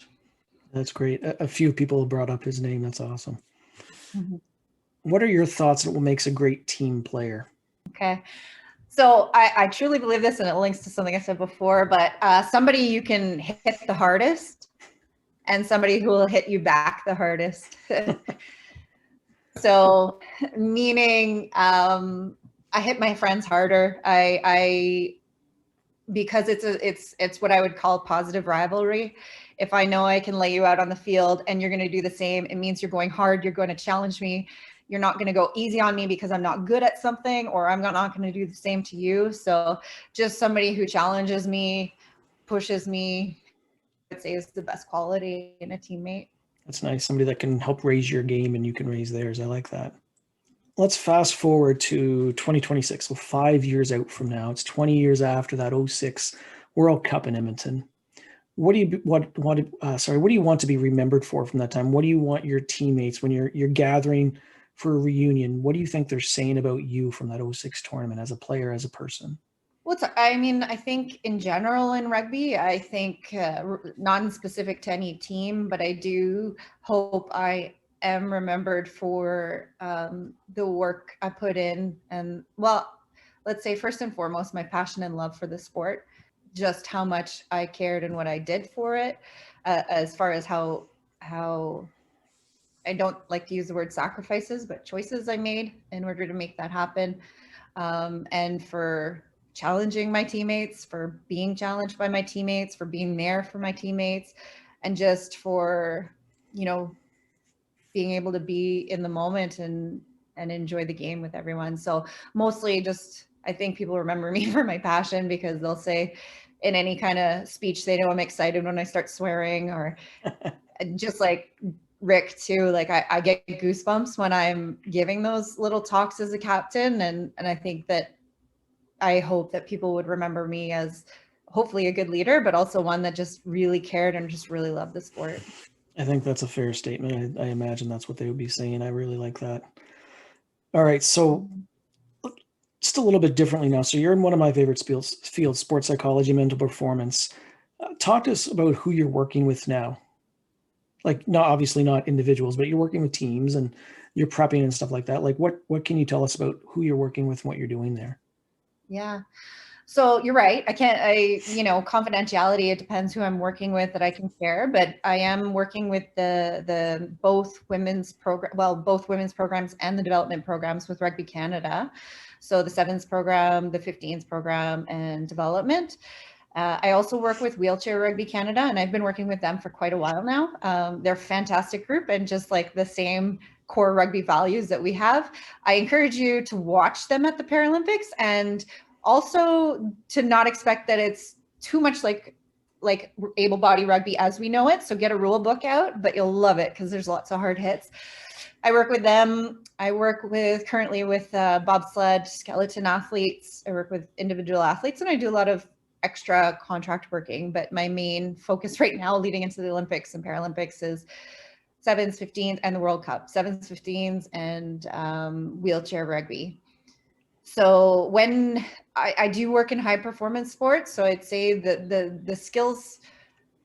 That's great. A few people brought up his name. That's awesome. Mm-hmm. What are your thoughts on what makes a great team player? Okay. So I truly believe this, and it links to something I said before, but somebody you can hit the hardest and somebody who will hit you back the hardest. So meaning I hit my friends harder. Because it's what I would call positive rivalry. If I know I can lay you out on the field and you're going to do the same, it means you're going hard. You're going to challenge me. You're not going to go easy on me because I'm not good at something, or I'm not going to do the same to you. So just somebody who challenges me, pushes me, I'd say is the best quality in a teammate. That's nice. Somebody that can help raise your game and you can raise theirs. I like that. Let's fast forward to 2026. So 5 years out from now, it's 20 years after that 2006 World Cup in Edmonton. What do you want to be remembered for from that time? What do you want your teammates when you're gathering for a reunion? What do you think they're saying about you from that 2006 tournament as a player, as a person? I think in general in rugby, I think not specific to any team, but I do hope I am remembered for the work I put in, and let's say first and foremost, my passion and love for the sport, just how much I cared and what I did for it, as far as how I don't like to use the word sacrifices, but choices I made in order to make that happen, and for challenging my teammates, for being challenged by my teammates, for being there for my teammates, and just for, being able to be in the moment and enjoy the game with everyone. So mostly just, I think people remember me for my passion, because they'll say in any kind of speech, they know I'm excited when I start swearing, or just like Rick too. Like I get goosebumps when I'm giving those little talks as a captain. And I think that I hope that people would remember me as hopefully a good leader, but also one that just really cared and just really loved the sport. I think that's a fair statement. I imagine that's what they would be saying. I really like that. All right. So just a little bit differently now. So you're in one of my favorite fields, sports psychology, mental performance. Talk to us about who you're working with now. Like, not obviously not individuals, but you're working with teams and you're prepping and stuff like that. Like, what can you tell us about who you're working with and what you're doing there? Yeah. So you're right. Confidentiality, it depends who I'm working with that I can share, but I am working with the both women's programs and the development programs with Rugby Canada. So the sevens program, the 15s program, and development. I also work with Wheelchair Rugby Canada, and I've been working with them for quite a while now. They're a fantastic group, and just like the same core rugby values that we have, I encourage you to watch them at the Paralympics, and also to not expect that it's too much like able-bodied rugby as we know it. So get a rule book out, but you'll love it because there's lots of hard hits. I work with them. I work currently with bobsled, skeleton athletes. I work with individual athletes, and I do a lot of extra contract working. But my main focus right now leading into the Olympics and Paralympics is sevens, 15s, and the World Cup, sevens, 15s, and wheelchair rugby. So when I do work in high performance sports, so I'd say that the skills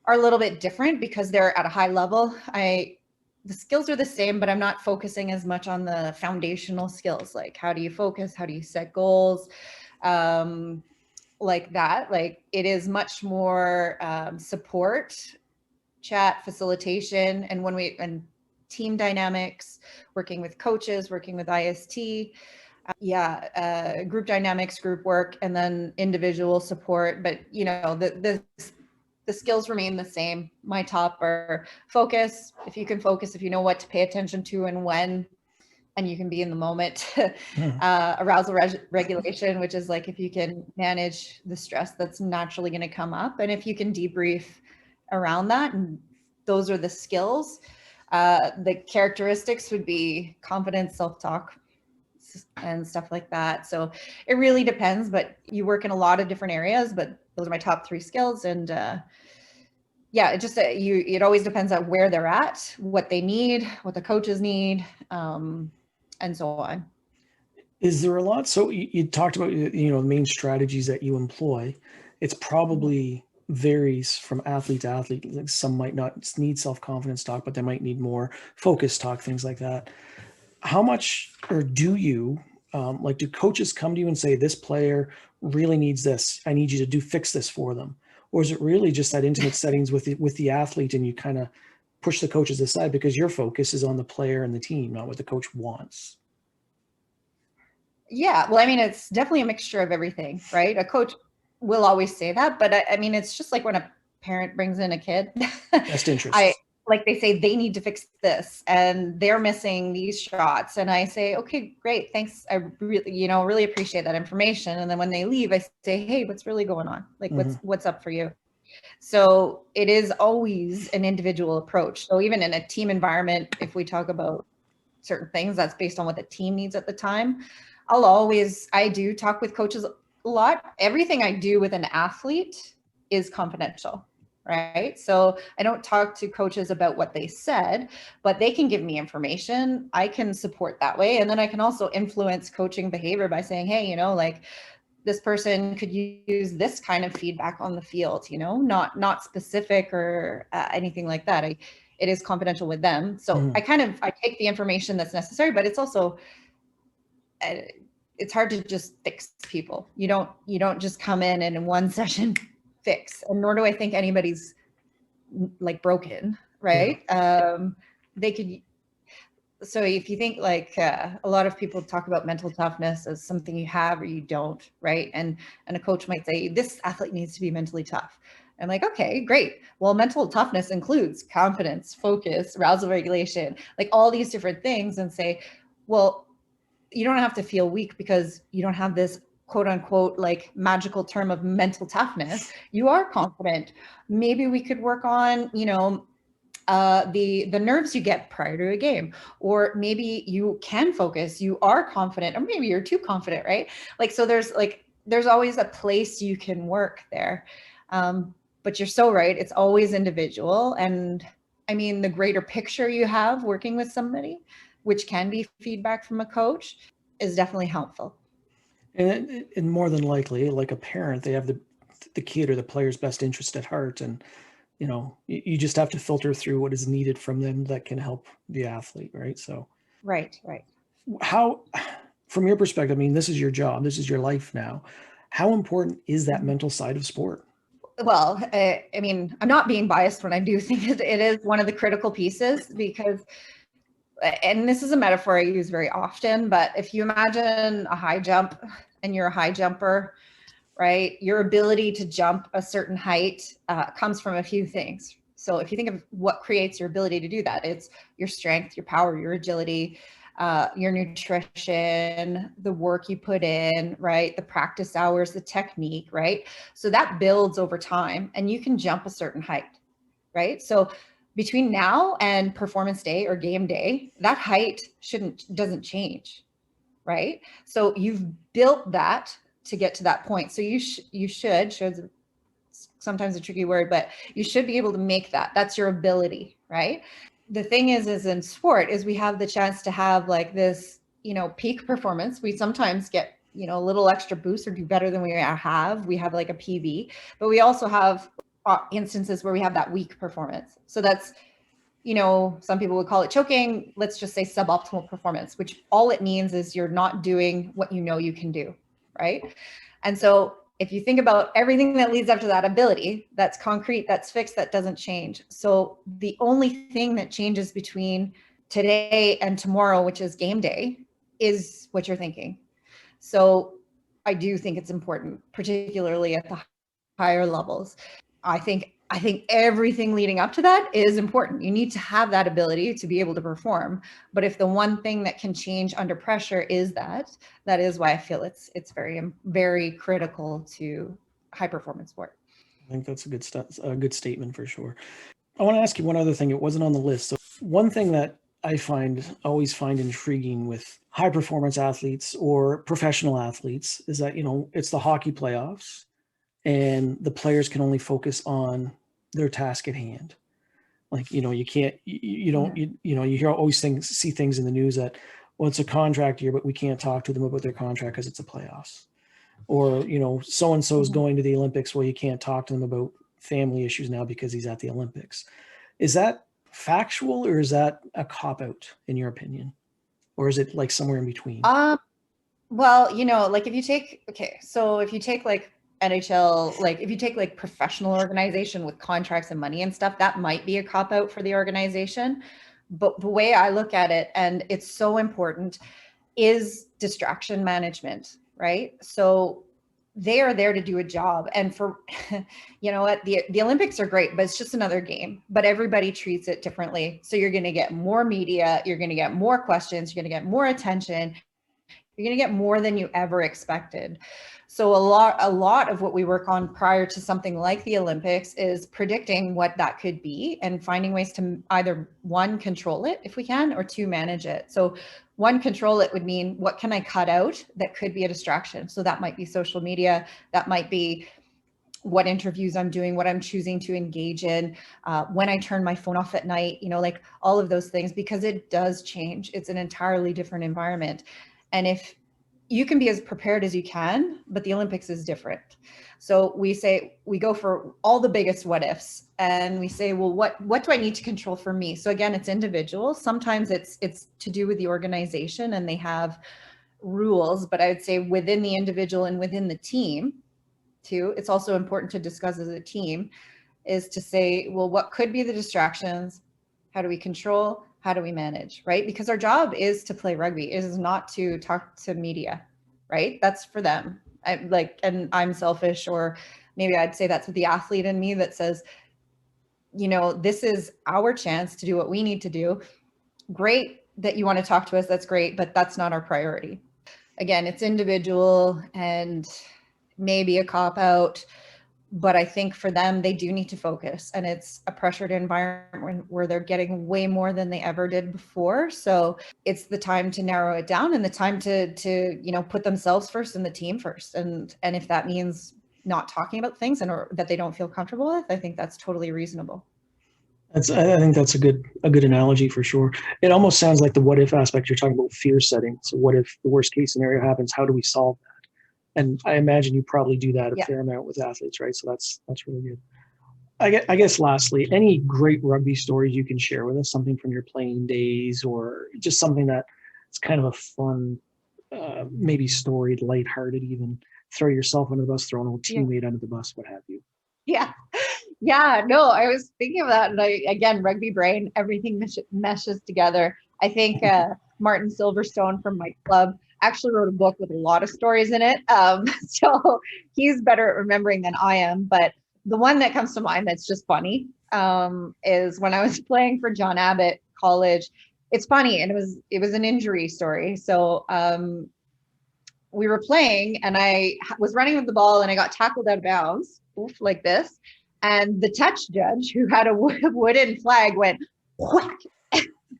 are a little bit different because they're at a high level. The skills are the same, but I'm not focusing as much on the foundational skills, like how do you focus, how do you set goals, like that. Like it is much more support, chat, facilitation, and team dynamics, working with coaches, working with IST. Group dynamics, group work, and then individual support. But the skills remain the same. My top are focus. If you can focus, if you know what to pay attention to and when, and you can be in the moment. Arousal regulation, which is like if you can manage the stress that's naturally going to come up, and if you can debrief around that, and those are the skills. The characteristics would be confidence, self-talk, and stuff like that. So it really depends, but you work in a lot of different areas, but those are my top 3 skills. And it always depends on where they're at, what they need, what the coaches need, and so on. Is there a lot? So you talked about, the main strategies that you employ. It's probably varies from athlete to athlete. Like some might not need self-confidence talk, but they might need more focus talk, things like that. How much, or do you, do coaches come to you and say, this player really needs this, I need you to fix this for them? Or is it really just that intimate settings with the athlete, and you kind of push the coaches aside because your focus is on the player and the team, not what the coach wants? Yeah, well, I mean, it's definitely a mixture of everything, right? A coach will always say that, but I mean, it's just like when a parent brings in a kid. Best interests. Like they say they need to fix this and they're missing these shots, and I say, okay, great, thanks, I really appreciate that information. And then when they leave, I say, hey, what's really going on? Like what's up for you? So it is always an individual approach. So even in a team environment, if we talk about certain things, that's based on what the team needs at the time. I do talk with coaches a lot. Everything I do with an athlete is confidential, right? So I don't talk to coaches about what they said, but they can give me information. I can support that way. And then I can also influence coaching behavior by saying, hey, like this person could use this kind of feedback on the field, not specific or anything like that. It is confidential with them. So I take the information that's necessary, but it's also, it's hard to just fix people. You don't just come in and in one session fix, and nor do I think anybody's like broken, right? They could. So if you think like a lot of people talk about mental toughness as something you have or you don't, right? And a coach might say, this athlete needs to be mentally tough. I'm like, okay, great. Well, mental toughness includes confidence, focus, arousal regulation, like all these different things, and say, well, you don't have to feel weak because you don't have this quote unquote like magical term of mental toughness. You are confident. Maybe we could work on, the nerves you get prior to a game, or maybe you can focus, you are confident, or maybe you're too confident, right? Like, so there's always a place you can work there. But you're so right, it's always individual. And I mean, the greater picture you have working with somebody, which can be feedback from a coach, is definitely helpful. And more than likely, like a parent, they have the kid or the player's best interest at heart, and you just have to filter through what is needed from them that can help the athlete, right? So Right. how, from your perspective, I mean, this is your job, this is your life now, how important is that mental side of sport? Well, I mean, I'm not being biased when I do think it is one of the critical pieces, because, and this is a metaphor I use very often, but if you imagine a high jump and you're a high jumper, right? Your ability to jump a certain height comes from a few things. So if you think of what creates your ability to do that, it's your strength, your power, your agility, your nutrition, the work you put in, right? The practice hours, the technique, right? So that builds over time, and you can jump a certain height, right? So between now and performance day or game day, that height doesn't change, right? So you've built that to get to that point. So you should sometimes a tricky word, but you should be able to make that. That's your ability, right? The thing is in sport is we have the chance to have like this, peak performance. We sometimes get, a little extra boost or do better than we have. We have like a PB, but we also have instances where we have that weak performance. So that's, some people would call it choking. Let's just say suboptimal performance, which all it means is you're not doing what you can do, right? And so if you think about everything that leads up to that ability, that's concrete, that's fixed, that doesn't change. So the only thing that changes between today and tomorrow, which is game day, is what you're thinking. So I do think it's important, particularly at the higher levels. I think everything leading up to that is important. You need to have that ability to be able to perform. But if the one thing that can change under pressure is that is why I feel it's very, very critical to high performance sport. I think that's a good statement for sure. I want to ask you one other thing. It wasn't on the list. So one thing that I always find intriguing with high performance athletes or professional athletes is that, it's the hockey playoffs and the players can only focus on their task at hand. Like, you can't, you don't, you hear always see things in the news that, well, it's a contract year, but we can't talk to them about their contract because it's a playoffs. Or, so-and-so is going to the Olympics. Well, you can't talk to them about family issues now because he's at the Olympics. Is that factual, or is that a cop-out in your opinion? Or is it like somewhere in between? Well, like if you take like NHL, like if you take like professional organization with contracts and money and stuff, that might be a cop out for the organization. But the way I look at it, and it's so important, is distraction management, right? So they are there to do a job. And for, what the Olympics are great, but it's just another game, but everybody treats it differently. So you're going to get more media, you're going to get more questions, you're going to get more attention. You're going to get more than you ever expected. So a lot of what we work on prior to something like the Olympics is predicting what that could be and finding ways to either one, control it if we can, or two, manage it. So one, control it would mean, what can I cut out that could be a distraction? So that might be social media. That might be what interviews I'm doing, what I'm choosing to engage in, when I turn my phone off at night, like all of those things, because it does change. It's an entirely different environment. And if you can be as prepared as you can, but the Olympics is different. So we go for all the biggest what ifs, and we say, well, what do I need to control for me? So again, it's individual. Sometimes it's to do with the organization and they have rules, but I would say within the individual and within the team too, it's also important to discuss as a team, is to say, well, what could be the distractions? How do we control? How do we manage, right? Because our job is to play rugby. It is not to talk to media, right? That's for them. And I'm selfish, or maybe I'd say that's the athlete in me that says, this is our chance to do what we need to do. Great that you want to talk to us. That's great, but that's not our priority. Again, it's individual and maybe a cop out, But I think for them, they do need to focus, and it's a pressured environment where they're getting way more than they ever did before. So it's the time to narrow it down, and the time to put themselves first and the team first. And if that means not talking about things and or that they don't feel comfortable with, I think that's totally reasonable. I think that's a good analogy for sure. It almost sounds like the what if aspect. You're talking about fear setting. So what if the worst case scenario happens? How do we solve that? And I imagine you probably do that a fair amount with athletes, right? So that's really good. I guess lastly, any great rugby stories you can share with us, something from your playing days, or just something that it's kind of a fun, maybe storied, lighthearted, even throw yourself under the bus, throw an old teammate under the bus, what have you. Yeah, no, I was thinking of that, and again, rugby brain, everything meshes together. I think Martin Silverstone from my club actually wrote a book with a lot of stories in it. So he's better at remembering than I am. But the one that comes to mind that's just funny is when I was playing for John Abbott College. It's funny, and it was an injury story. So we were playing, and I was running with the ball, and I got tackled out of bounds, like this. And the touch judge, who had a wooden flag, went whack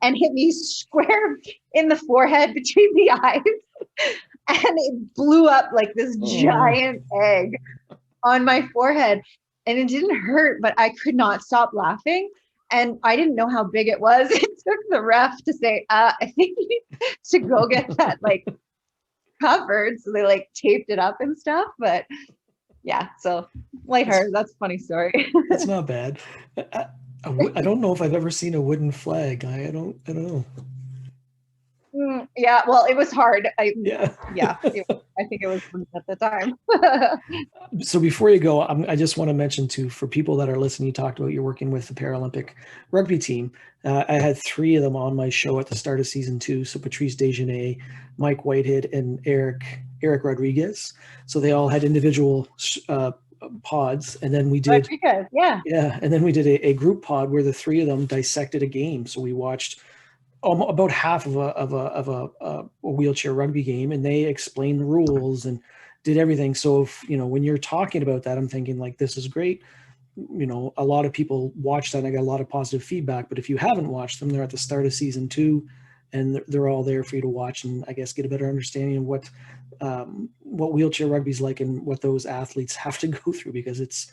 and hit me square in the forehead between the eyes. And it blew up like this giant egg on my forehead. And it didn't hurt, but I could not stop laughing. And I didn't know how big it was. It took the ref to say, I think you need to go get that covered. So they taped it up and stuff. But yeah, so lighthearted. That's a funny story. That's not bad. I don't know if I've ever seen a wooden flag. I don't know. Yeah, well, it was hard. I think it was at the time. So before you go, I just want to mention too, for people that are listening, you talked about you're working with the Paralympic rugby team. I had 3 of them on my show at the start of season 2. So Patrice Desjardins, Mike Whitehead, and Eric Rodriguez. So they all had individual pods, and then we did and then we did a group pod where the 3 of them dissected a game. So we watched about half of a wheelchair rugby game, and they explained the rules and did everything. So if when you're talking about that, I'm thinking this is great. A lot of people watch that and I got a lot of positive feedback, but if you haven't watched them, they're at the start of season 2 and they're all there for you to watch and I guess get a better understanding of what wheelchair rugby is like and what those athletes have to go through, because it's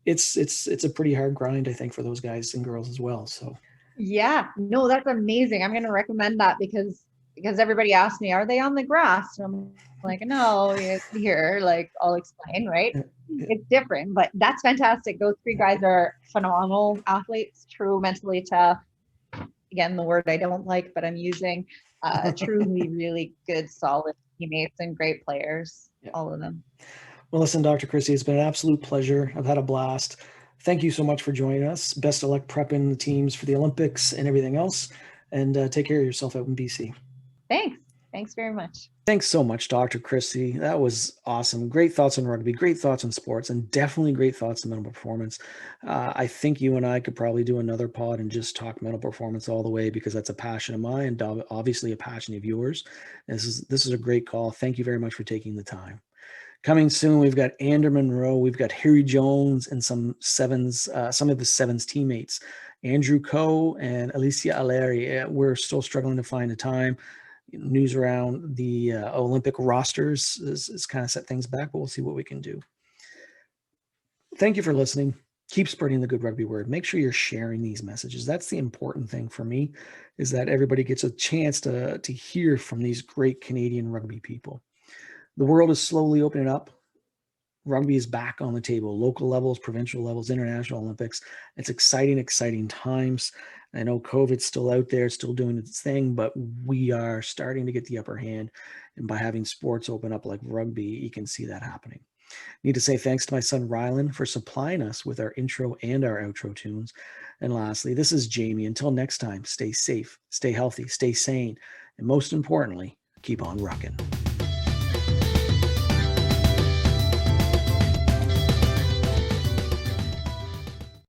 a pretty hard grind, I think, for those guys and girls as well. So yeah, no, that's amazing. I'm going to recommend that because everybody asks me, are they on the grass? And I'm like, no, it's here. I'll explain, right? Yeah. It's different, but that's fantastic. Those 3 guys are phenomenal athletes, true mentally tough. Again, the word I don't like, but I'm using truly really good, solid teammates and great players, all of them. Well, listen, Dr. Christie, it's been an absolute pleasure. I've had a blast. Thank you so much for joining us. Best of luck prepping the teams for the Olympics and everything else. And take care of yourself out in BC. Thanks very much. Thanks so much, Dr. Christie. That was awesome. Great thoughts on rugby, great thoughts on sports, and definitely great thoughts on mental performance. I think you and I could probably do another pod and just talk mental performance all the way, because that's a passion of mine and obviously a passion of yours. This is a great call. Thank you very much for taking the time. Coming soon, we've got Andrew Monroe, we've got Harry Jones, and some of the Sevens teammates, Andrew Coe and Alicia Aleri. We're still struggling to find a time. News around the Olympic rosters is kind of set things back, but we'll see what we can do. Thank you for listening. Keep spreading the good rugby word. Make sure you're sharing these messages. That's the important thing for me, is that everybody gets a chance to hear from these great Canadian rugby people. The world is slowly opening up. Rugby is back on the table, local levels, provincial levels, international Olympics. It's exciting, exciting times. I know COVID's still out there, still doing its thing, but we are starting to get the upper hand. And by having sports open up like rugby, you can see that happening. Need to say thanks to my son, Rylan, for supplying us with our intro and our outro tunes. And lastly, this is Jamie. Until next time, stay safe, stay healthy, stay sane, and most importantly, keep on rucking.